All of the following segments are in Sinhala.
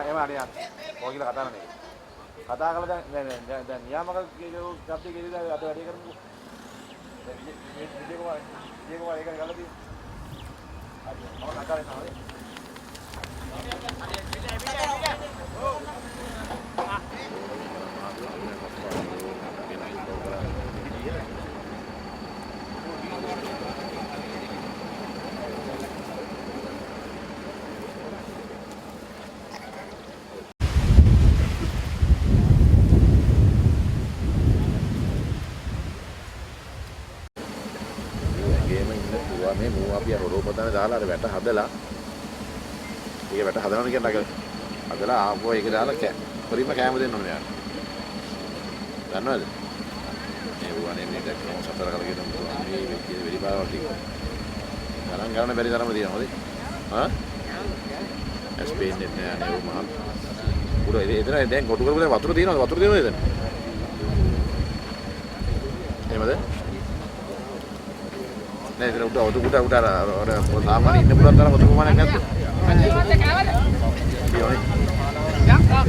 එහෙම අනියන්. මොකද කතා කරන්නේ? කතා කරලා දැන් නියාමක කියෝ කප්පි ගෙලිලා අද වැඩේ කරමුකෝ. දැන් විජේකුමාර ඒක ගලලා තියෙනවා. හරි. මම නගාරේ නාවේ. මේ මූවාපිය රොරෝපතන දාලා අර වැට හදලා ඒක වැට හදනවා කියන එක හදලා ආපුවා ඒක දාලා පරිම කැම දෙන්න ඕනේ යාර. දන්නවද? මේ වුණේ මේ දැක්කම සතර කරගෙන යනවා. මේ වෙච්චේ වෙලි පාවල් ටික. ගණන් බැරි තරම තියෙනවා හොදේ. හා? ස්පේන්නේ නෑ නේ මහා. උඩ එතන දැන් කොටු කරපුවා වතුර තියෙනවද? වතුර තියෙනවද එතන? එහෙමද? නෑ ඉතින් උඩ අර සාමාන්‍ය ඉන්න පුළුවන් තරම් වතුර ප්‍රමාණයක් නැද්ද?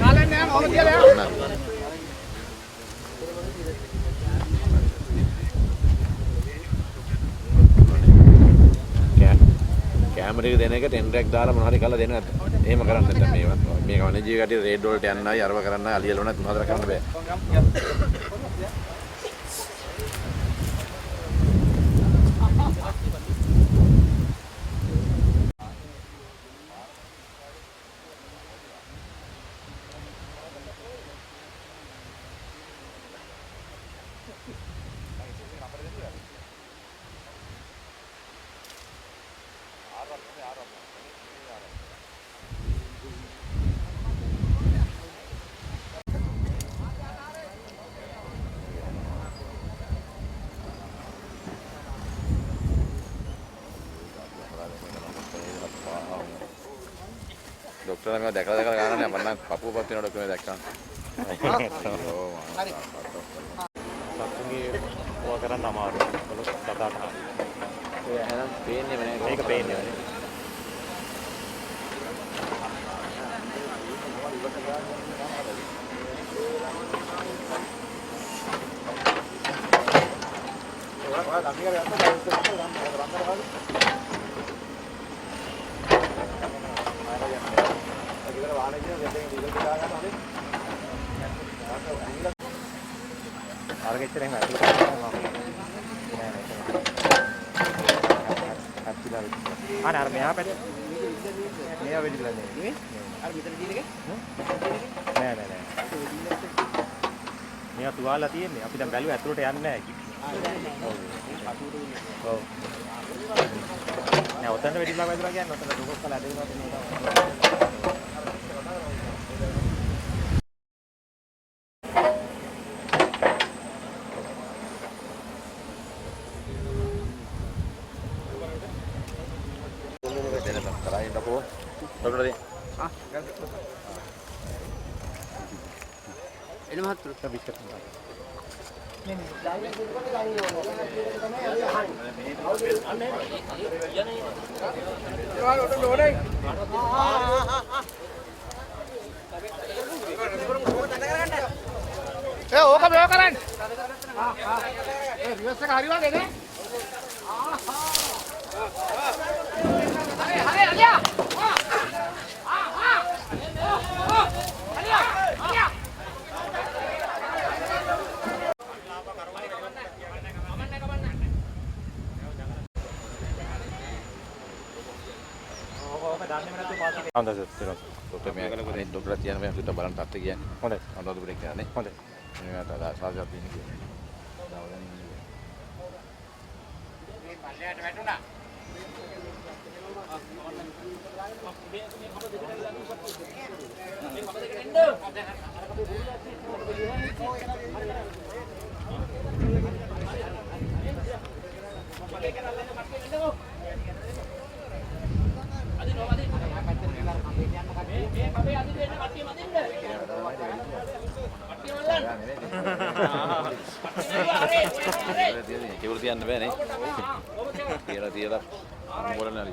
කාලෙන් නෑ මොකද කියලා. කැමරේක දෙන එක ටෙන්ඩරයක් දාලා මොනවා හරි කරලා දෙන්න නැත්නම් එහෙම කරන්න නැත්නම් මේක වනජීවී කටිය රේඩ් වලට යන්නයි අරව කරන්නයි අලියල උනත් මොනවද කරන්න බෑ. डॉक्टर ने मैं देखा गाना नहीं वरना पप्पू पत्ती ने डॉक्टर ने देखा हरी सत्संगी वो करना ना मारो बोलो दादा था ये है ना पेन नहीं बने एक पेन नहीं बने අර මෙහා පැත්තේ මෙයා වෙඩිලා නේ අර මෙතන දින එක නෑ මෙයා තුවාලා තියෙන්නේ අපි දැන් බැලුවා ඇතුළට යන්නේ නෑ ඔව් නෑ ඔතන වෙඩිලා වැදුනා කියන්නේ ඔතන දුකක් කළා දෙනවා එන මහත්තුරු බිස්කට් නේ ඕක මේක කරන්න රිවර්ස් එක හරි වගේ නේ හරි අලියා डॉक्टर मैं डॉक्टर තියන මම සුට්ට බලන්න තාත්තේ කියන්නේ හොඳයි අඳුර බ්‍රේක් කරන්නේ හොඳයි මේකට සාජා පින්න කියන්නේ දාවගෙන ඉන්නේ මේ පල්ලයට වැටුණා केवल තියන්න බෑනේ තියලා මොකද නෑ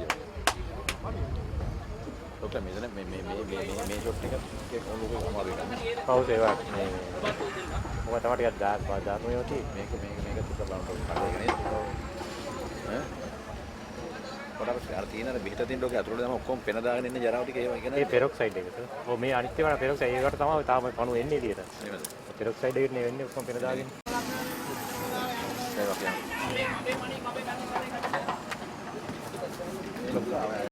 ඩොක්ටර් මෙතන මේ ෂොට් එක ඔලුක අමාරු වෙනවා. පවුස් ඒවා මේ ඔය තමයි ටිකක් දාපු ඒවා මේක තුක බලන්න ඕනේ කඩේක නේද? ඈ පොඩක් අර තියෙන අර බෙහෙත තින්න ඔක අතුරට තමයි ඔක්කොම පෙන දාගෙන ඉන්නේ ජරාව ටික ඒවා කියන්නේ. ඒ පෙරොක්සයිඩ් එක. ඔව් මේ අනිත් ඒවා පෙරොක්සයිඩ් ඒකට තමයි තාම කණු එන්නේ එළියට. එහෙමද? පෙරොක්සයිඩ් එකට නේ වෙන්නේ ඔක්කොම පෙන දාගෙන.